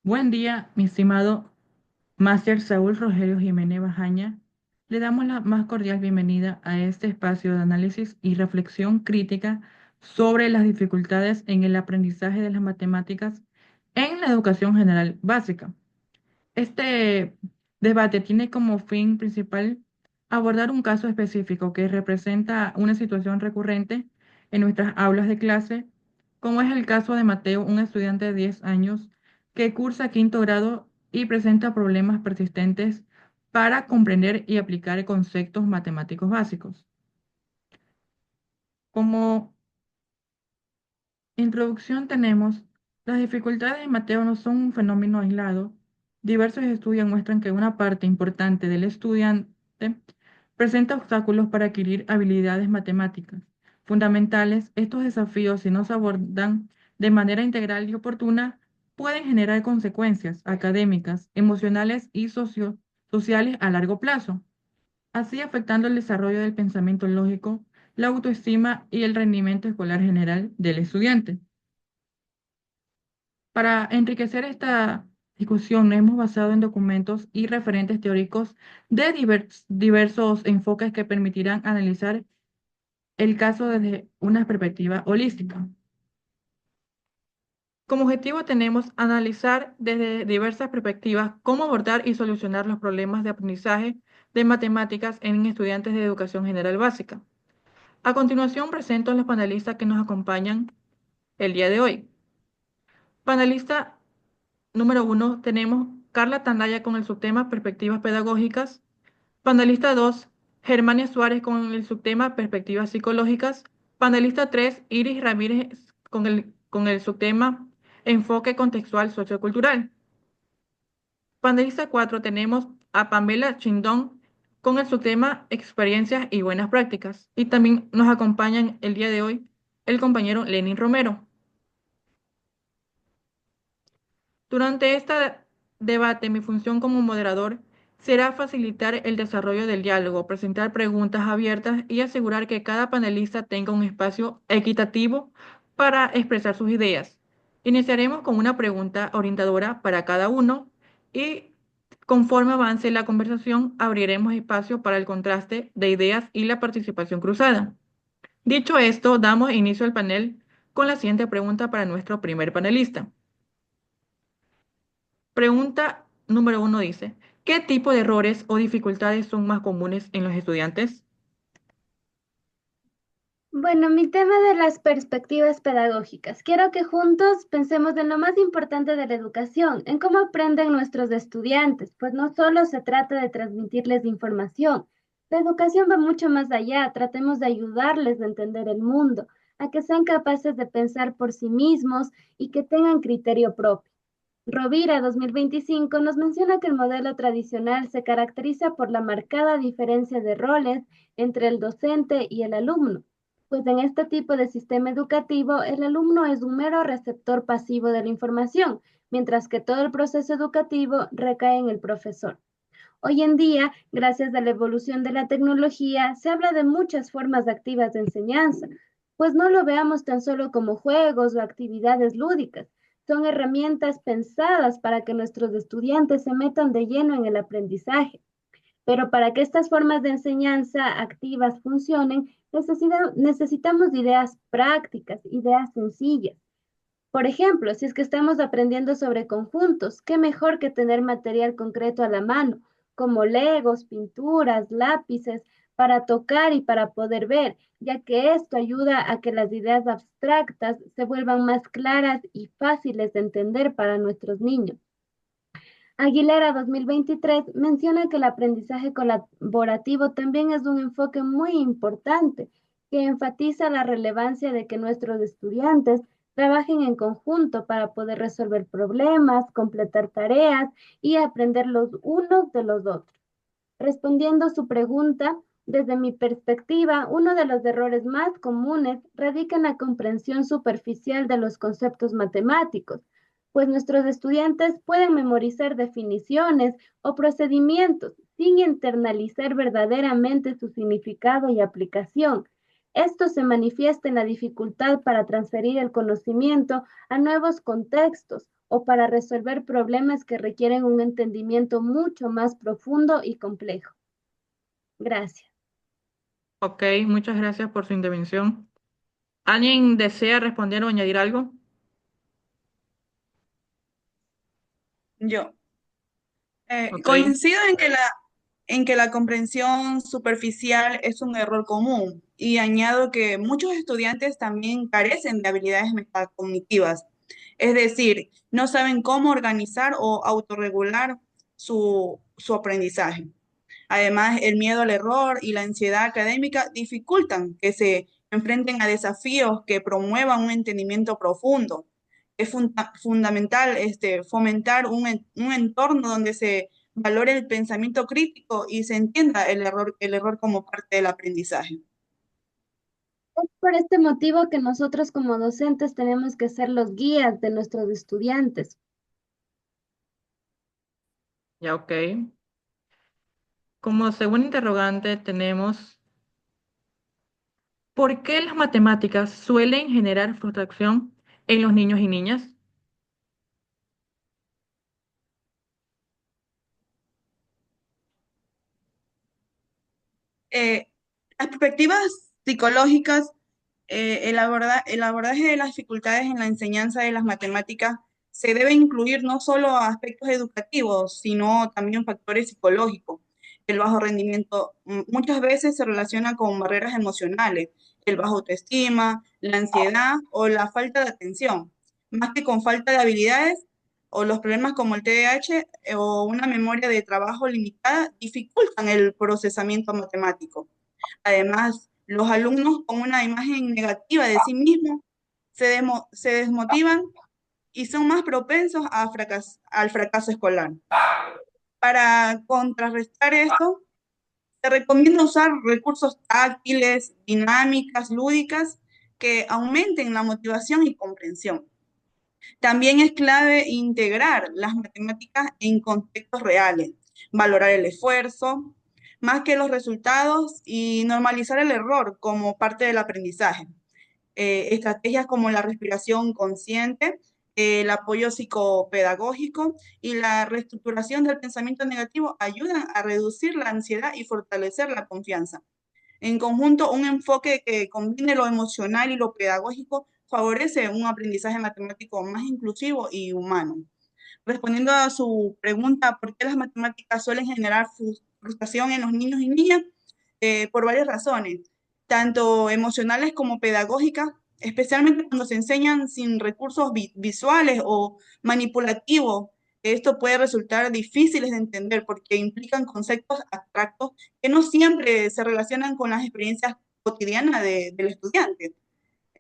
Buen día, mi estimado Máster Saúl Rogelio Jiménez Bajaña. Le damos la más cordial bienvenida a este espacio de análisis y reflexión crítica sobre las dificultades en el aprendizaje de las matemáticas en la educación general básica. Este debate tiene como fin principal abordar un caso específico que representa una situación recurrente en nuestras aulas de clase, como es el caso de Mateo, un estudiante de 10 años que cursa quinto grado y presenta problemas persistentes para comprender y aplicar conceptos matemáticos básicos. Como introducción tenemos, las dificultades de Mateo no son un fenómeno aislado. Diversos estudios muestran que una parte importante del estudiante presenta obstáculos para adquirir habilidades matemáticas fundamentales. Estos desafíos, si no se abordan de manera integral y oportuna, pueden generar consecuencias académicas, emocionales y sociales a largo plazo, así afectando el desarrollo del pensamiento lógico, la autoestima y el rendimiento escolar general del estudiante. Para enriquecer esta discusión, nos hemos basado en documentos y referentes teóricos de diversos enfoques que permitirán analizar el caso desde una perspectiva holística. Como objetivo tenemos analizar desde diversas perspectivas cómo abordar y solucionar los problemas de aprendizaje de matemáticas en estudiantes de educación general básica. A continuación presento a los panelistas que nos acompañan el día de hoy. Panelista número uno, tenemos Carla Tandaya con el subtema Perspectivas Pedagógicas. Panelista 2, Germania Suárez con el subtema Perspectivas Psicológicas. Panelista 3, Iris Ramírez con el subtema Enfoque Contextual Sociocultural. Panelista 4, tenemos a Pamela Chindón con el subtema Experiencias y Buenas Prácticas. Y también nos acompañan el día de hoy el compañero Lenin Romero. Durante este debate, mi función como moderador será facilitar el desarrollo del diálogo, presentar preguntas abiertas y asegurar que cada panelista tenga un espacio equitativo para expresar sus ideas. Iniciaremos con una pregunta orientadora para cada uno y conforme avance la conversación, abriremos espacio para el contraste de ideas y la participación cruzada. Dicho esto, damos inicio al panel con la siguiente pregunta para nuestro primer panelista. Pregunta número uno dice, ¿qué tipo de errores o dificultades son más comunes en los estudiantes? Bueno, mi tema de las perspectivas pedagógicas. Quiero que juntos pensemos en lo más importante de la educación, en cómo aprenden nuestros estudiantes, pues no solo se trata de transmitirles información. La educación va mucho más allá. Tratemos de ayudarles a entender el mundo, a que sean capaces de pensar por sí mismos y que tengan criterio propio. Rovira 2025 nos menciona que el modelo tradicional se caracteriza por la marcada diferencia de roles entre el docente y el alumno, pues en este tipo de sistema educativo el alumno es un mero receptor pasivo de la información, mientras que todo el proceso educativo recae en el profesor. Hoy en día, gracias a la evolución de la tecnología, se habla de muchas formas activas de enseñanza, pues no lo veamos tan solo como juegos o actividades lúdicas. Son herramientas pensadas para que nuestros estudiantes se metan de lleno en el aprendizaje. Pero para que estas formas de enseñanza activas funcionen, necesitamos ideas prácticas, ideas sencillas. Por ejemplo, si es que estamos aprendiendo sobre conjuntos, qué mejor que tener material concreto a la mano, como legos, pinturas, lápices, para tocar y para poder ver, ya que esto ayuda a que las ideas abstractas se vuelvan más claras y fáciles de entender para nuestros niños. Aguilera 2023 menciona que el aprendizaje colaborativo también es un enfoque muy importante que enfatiza la relevancia de que nuestros estudiantes trabajen en conjunto para poder resolver problemas, completar tareas y aprender los unos de los otros. Respondiendo a su pregunta, desde mi perspectiva, uno de los errores más comunes radica en la comprensión superficial de los conceptos matemáticos, pues nuestros estudiantes pueden memorizar definiciones o procedimientos sin internalizar verdaderamente su significado y aplicación. Esto se manifiesta en la dificultad para transferir el conocimiento a nuevos contextos o para resolver problemas que requieren un entendimiento mucho más profundo y complejo. Gracias. Ok, muchas gracias por su intervención. ¿Alguien desea responder o añadir algo? Yo Ok, coincido en que la comprensión superficial es un error común y añado que muchos estudiantes también carecen de habilidades metacognitivas, es decir, no saben cómo organizar o autorregular su aprendizaje. Además, el miedo al error y la ansiedad académica dificultan que se enfrenten a desafíos que promuevan un entendimiento profundo. Es fundamental fomentar un entorno donde se valore el pensamiento crítico y se entienda el error como parte del aprendizaje. Es por este motivo que nosotros como docentes tenemos que ser los guías de nuestros estudiantes. ya ok. Como segunda interrogante tenemos, ¿por qué las matemáticas suelen generar frustración en los niños y niñas? Eh, las perspectivas psicológicas, el abordaje de las dificultades en la enseñanza de las matemáticas se debe incluir no solo a aspectos educativos, sino también factores psicológicos. El bajo rendimiento muchas veces se relaciona con barreras emocionales, el bajo autoestima, la ansiedad o la falta de atención, más que con falta de habilidades o los problemas como el TDAH o una memoria de trabajo limitada dificultan el procesamiento matemático. Además, los alumnos con una imagen negativa de sí mismos se desmotivan y son más propensos al fracaso escolar. Para contrarrestar esto, se recomienda usar recursos táctiles, dinámicas, lúdicas, que aumenten la motivación y comprensión. También es clave integrar las matemáticas en contextos reales, valorar el esfuerzo más que los resultados y normalizar el error como parte del aprendizaje. Estrategias como la respiración consciente, el apoyo psicopedagógico y la reestructuración del pensamiento negativo ayudan a reducir la ansiedad y fortalecer la confianza. En conjunto, un enfoque que combine lo emocional y lo pedagógico favorece un aprendizaje matemático más inclusivo y humano. Respondiendo a su pregunta, ¿por qué las matemáticas suelen generar frustración en los niños y niñas? Por varias razones, tanto emocionales como pedagógicas, especialmente cuando se enseñan sin recursos visuales o manipulativos. Esto puede resultar difíciles de entender porque implican conceptos abstractos que no siempre se relacionan con las experiencias cotidianas del estudiante,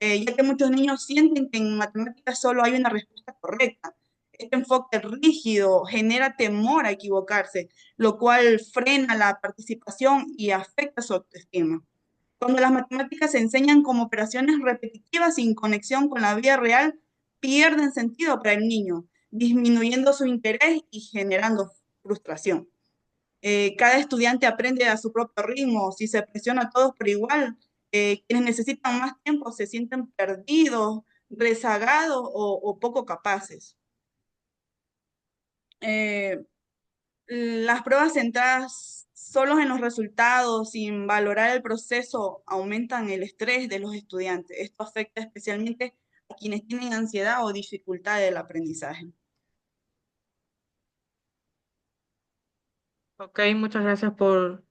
ya que muchos niños sienten que en matemáticas solo hay una respuesta correcta. Este enfoque rígido genera temor a equivocarse, lo cual frena la participación y afecta su autoestima. Cuando las matemáticas se enseñan como operaciones repetitivas sin conexión con la vida real, pierden sentido para el niño, disminuyendo su interés y generando frustración. Cada estudiante aprende a su propio ritmo, si se presiona a todos por igual, quienes necesitan más tiempo se sienten perdidos, rezagados o poco capaces. Eh, las pruebas centradas solo en los resultados, sin valorar el proceso, aumentan el estrés de los estudiantes. Esto afecta especialmente a quienes tienen ansiedad o dificultad del aprendizaje. Ok, muchas gracias por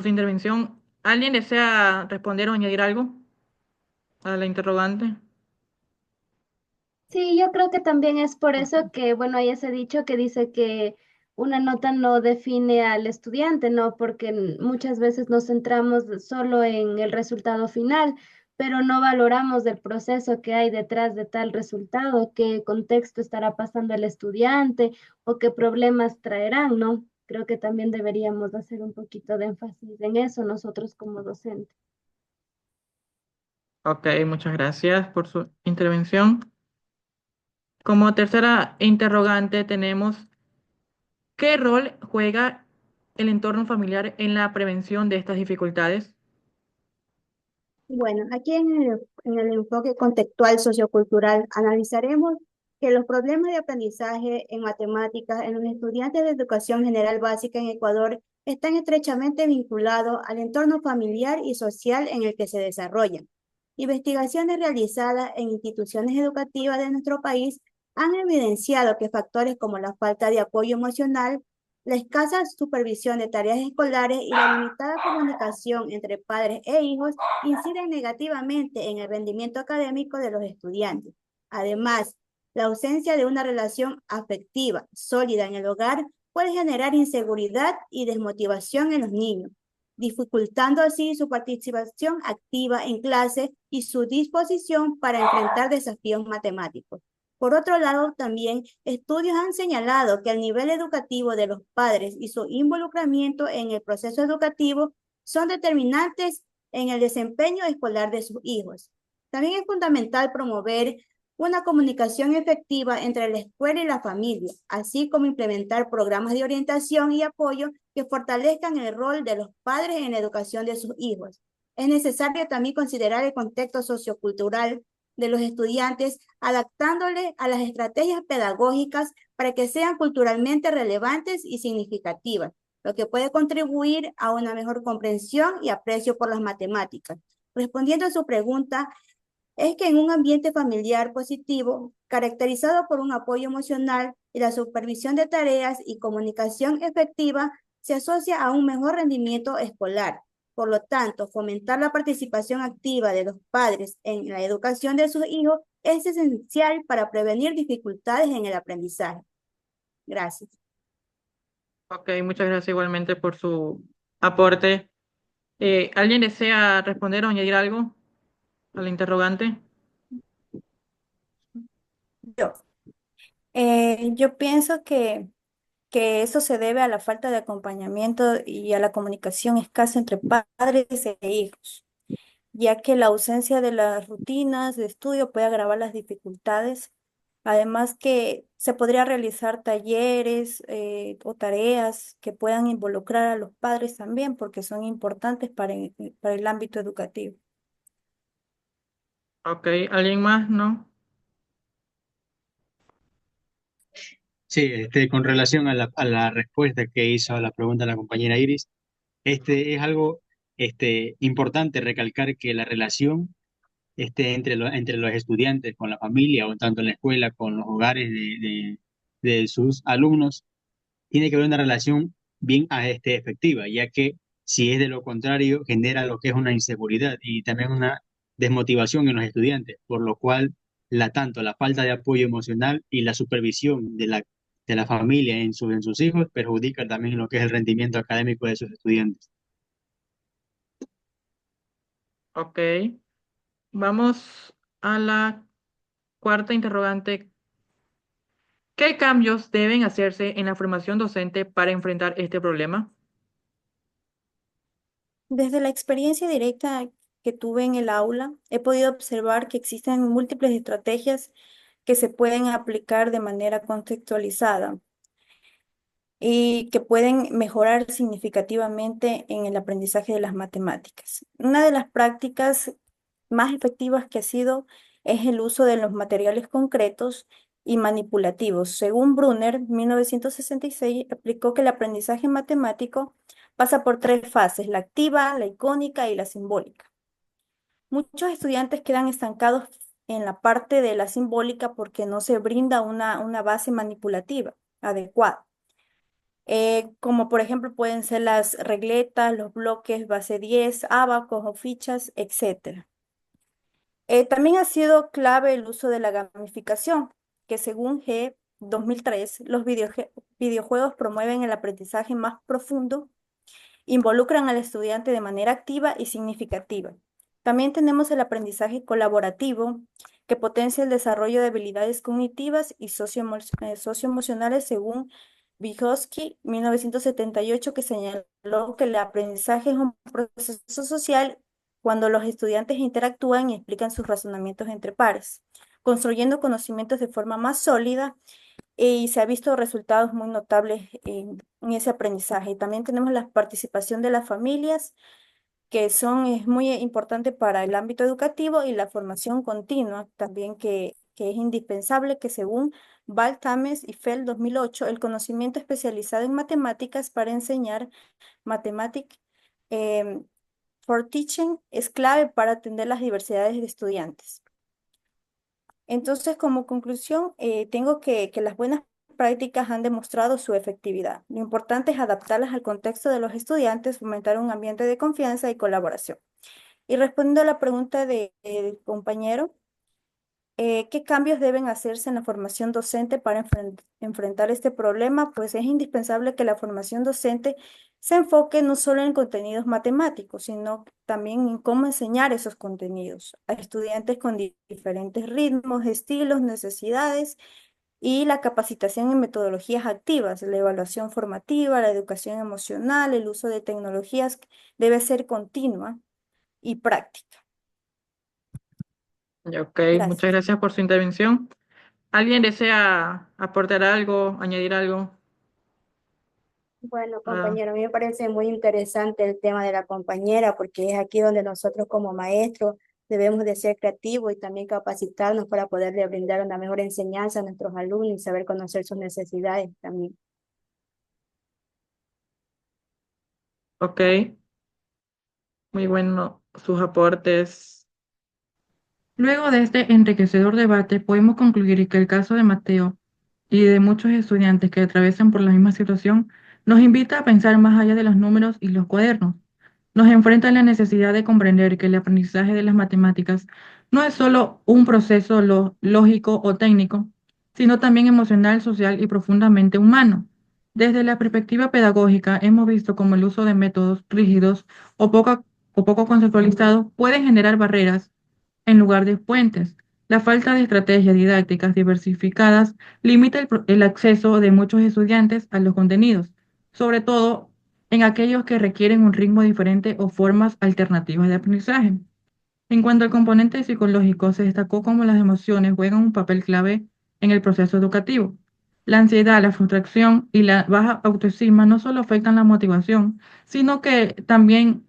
su intervención. ¿Alguien desea responder o añadir algo a la interrogante? Sí, yo creo que también es por Ok. eso que, bueno, hay ese dicho que dice que una nota no define al estudiante, ¿no? Porque muchas veces nos centramos solo en el resultado final, pero no valoramos el proceso que hay detrás de tal resultado, qué contexto estará pasando el estudiante o qué problemas traerán, ¿no? Creo que también deberíamos hacer un poquito de énfasis en eso nosotros como docentes. Ok, muchas gracias por su intervención. Como tercera interrogante tenemos, ¿qué rol juega el entorno familiar en la prevención de estas dificultades? Bueno, aquí en el enfoque contextual sociocultural analizaremos que los problemas de aprendizaje en matemáticas en los estudiantes de educación general básica en Ecuador están estrechamente vinculados al entorno familiar y social en el que se desarrollan. Investigaciones realizadas en instituciones educativas de nuestro país han evidenciado que factores como la falta de apoyo emocional, la escasa supervisión de tareas escolares y la limitada comunicación entre padres e hijos inciden negativamente en el rendimiento académico de los estudiantes. Además, la ausencia de una relación afectiva sólida en el hogar puede generar inseguridad y desmotivación en los niños, dificultando así su participación activa en clase y su disposición para enfrentar desafíos matemáticos. Por otro lado, también estudios han señalado que el nivel educativo de los padres y su involucramiento en el proceso educativo son determinantes en el desempeño escolar de sus hijos. También es fundamental promover una comunicación efectiva entre la escuela y la familia, así como implementar programas de orientación y apoyo que fortalezcan el rol de los padres en la educación de sus hijos. Es necesario también considerar el contexto sociocultural de los estudiantes, adaptándole a las estrategias pedagógicas para que sean culturalmente relevantes y significativas, lo que puede contribuir a una mejor comprensión y aprecio por las matemáticas. Respondiendo a su pregunta, es que en un ambiente familiar positivo, caracterizado por un apoyo emocional y la supervisión de tareas y comunicación efectiva, se asocia a un mejor rendimiento escolar. Por lo tanto, fomentar la participación activa de los padres en la educación de sus hijos es esencial para prevenir dificultades en el aprendizaje. Gracias. Ok, muchas gracias igualmente por su aporte. ¿Alguien desea responder o añadir algo al interrogante? Yo, yo pienso que eso se debe a la falta de acompañamiento y a la comunicación escasa entre padres e hijos, ya que la ausencia de las rutinas de estudio puede agravar las dificultades. Además que se podría realizar talleres o tareas que puedan involucrar a los padres también, porque son importantes para el ámbito educativo. Ok, ¿alguien más? ¿No? Sí, con relación a la respuesta que hizo a la pregunta de la compañera Iris, es algo importante recalcar que la relación entre los estudiantes con la familia o tanto en la escuela con los hogares de sus alumnos tiene que haber una relación bien efectiva, ya que si es de lo contrario genera lo que es una inseguridad y también una desmotivación en los estudiantes, por lo cual tanto la falta de apoyo emocional y la supervisión de la familia en sus hijos perjudica también lo que es el rendimiento académico de sus estudiantes. Ok. Vamos a la cuarta interrogante. ¿Qué cambios deben hacerse en la formación docente para enfrentar este problema? Desde la experiencia directa que tuve en el aula, he podido observar que existen múltiples estrategias que se pueden aplicar de manera contextualizada y que pueden mejorar significativamente en el aprendizaje de las matemáticas. Una de las prácticas más efectivas que ha sido es el uso de los materiales concretos y manipulativos. Según Brunner, 1966, explicó que el aprendizaje matemático pasa por tres fases: la activa, la icónica y la simbólica. Muchos estudiantes quedan estancados en la parte de la simbólica porque no se brinda una base manipulativa adecuada. Como por ejemplo pueden ser las regletas, los bloques, base 10, abacos o fichas, etc. También ha sido clave el uso de la gamificación, que según G 2003, los videojuegos promueven el aprendizaje más profundo, involucran al estudiante de manera activa y significativa. También tenemos el aprendizaje colaborativo, que potencia el desarrollo de habilidades cognitivas y socioemocionales según Vygotsky, 1978, que señaló que el aprendizaje es un proceso social cuando los estudiantes interactúan y explican sus razonamientos entre pares, construyendo conocimientos de forma más sólida, y se ha visto resultados muy notables en ese aprendizaje. Y también tenemos la participación de las familias, que es muy importante para el ámbito educativo, y la formación continua también, que que es indispensable que según Val, Tames y Feld 2008, el conocimiento especializado en matemáticas para enseñar Mathematics for Teaching es clave para atender las diversidades de estudiantes. Entonces, como conclusión, tengo que las buenas prácticas han demostrado su efectividad. Lo importante es adaptarlas al contexto de los estudiantes, fomentar un ambiente de confianza y colaboración. Y respondiendo a la pregunta del compañero, ¿qué cambios deben hacerse en la formación docente para enfrentar este problema? Pues es indispensable que la formación docente se enfoque no solo en contenidos matemáticos, sino también en cómo enseñar esos contenidos a estudiantes con diferentes ritmos, estilos, necesidades y la capacitación en metodologías activas, la evaluación formativa, la educación emocional, el uso de tecnologías debe ser continua y práctica. Ok, muchas Gracias. gracias por su intervención. ¿Alguien desea aportar algo, añadir algo? Bueno, Ah, compañero, a mí me parece muy interesante el tema de la compañera, porque es aquí donde nosotros como maestros debemos de ser creativos y también capacitarnos para poderle brindar una mejor enseñanza a nuestros alumnos y saber conocer sus necesidades también. ok, muy bueno sus aportes. Luego de este enriquecedor debate, podemos concluir que el caso de Mateo y de muchos estudiantes que atraviesan por la misma situación nos invita a pensar más allá de los números y los cuadernos. Nos enfrenta a la necesidad de comprender que el aprendizaje de las matemáticas no es solo un proceso lógico o técnico, sino también emocional, social y profundamente humano. Desde la perspectiva pedagógica, hemos visto cómo el uso de métodos rígidos o poco conceptualizados puede generar barreras en lugar de puentes. La falta de estrategias didácticas diversificadas limita el acceso de muchos estudiantes a los contenidos, sobre todo en aquellos que requieren un ritmo diferente o formas alternativas de aprendizaje. En cuanto al componente psicológico, se destacó cómo las emociones juegan un papel clave en el proceso educativo. La ansiedad, la frustración y la baja autoestima no solo afectan la motivación, sino que también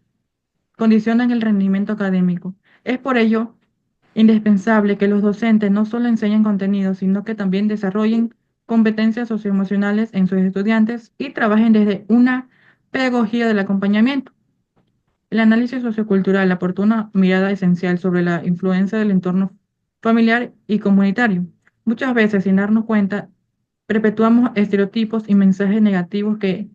condicionan el rendimiento académico. Es por ello indispensable que los docentes no solo enseñen contenidos, sino que también desarrollen competencias socioemocionales en sus estudiantes y trabajen desde una pedagogía del acompañamiento. El análisis sociocultural aportó una mirada esencial sobre la influencia del entorno familiar y comunitario. Muchas veces, sin darnos cuenta, perpetuamos estereotipos y mensajes negativos que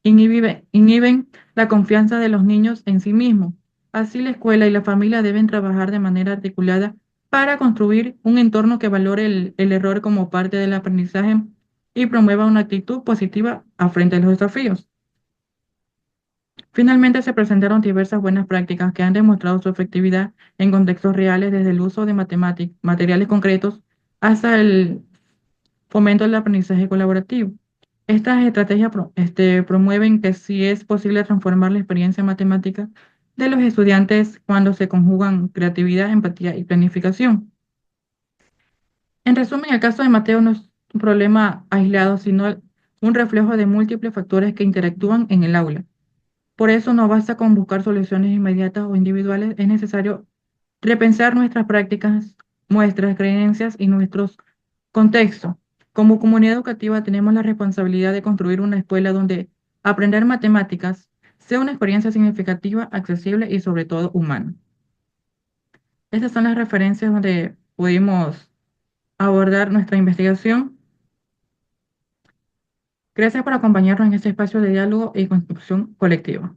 inhiben la confianza de los niños en sí mismos. Así, la escuela y la familia deben trabajar de manera articulada para construir un entorno que valore el error como parte del aprendizaje y promueva una actitud positiva frente a los desafíos. Finalmente, se presentaron diversas buenas prácticas que han demostrado su efectividad en contextos reales, desde el uso de materiales concretos hasta el fomento del aprendizaje colaborativo. Estas estrategias promueven que sí es posible transformar la experiencia matemática de los estudiantes cuando se conjugan creatividad, empatía y planificación. En resumen, el caso de Mateo no es un problema aislado, sino un reflejo de múltiples factores que interactúan en el aula. Por eso no basta con buscar soluciones inmediatas o individuales, es necesario repensar nuestras prácticas, nuestras creencias y nuestros contextos. Como comunidad educativa tenemos la responsabilidad de construir una escuela donde aprender matemáticas sea una experiencia significativa, accesible y sobre todo humana. Estas son las referencias donde pudimos abordar nuestra investigación. Gracias por acompañarnos en este espacio de diálogo y construcción colectiva.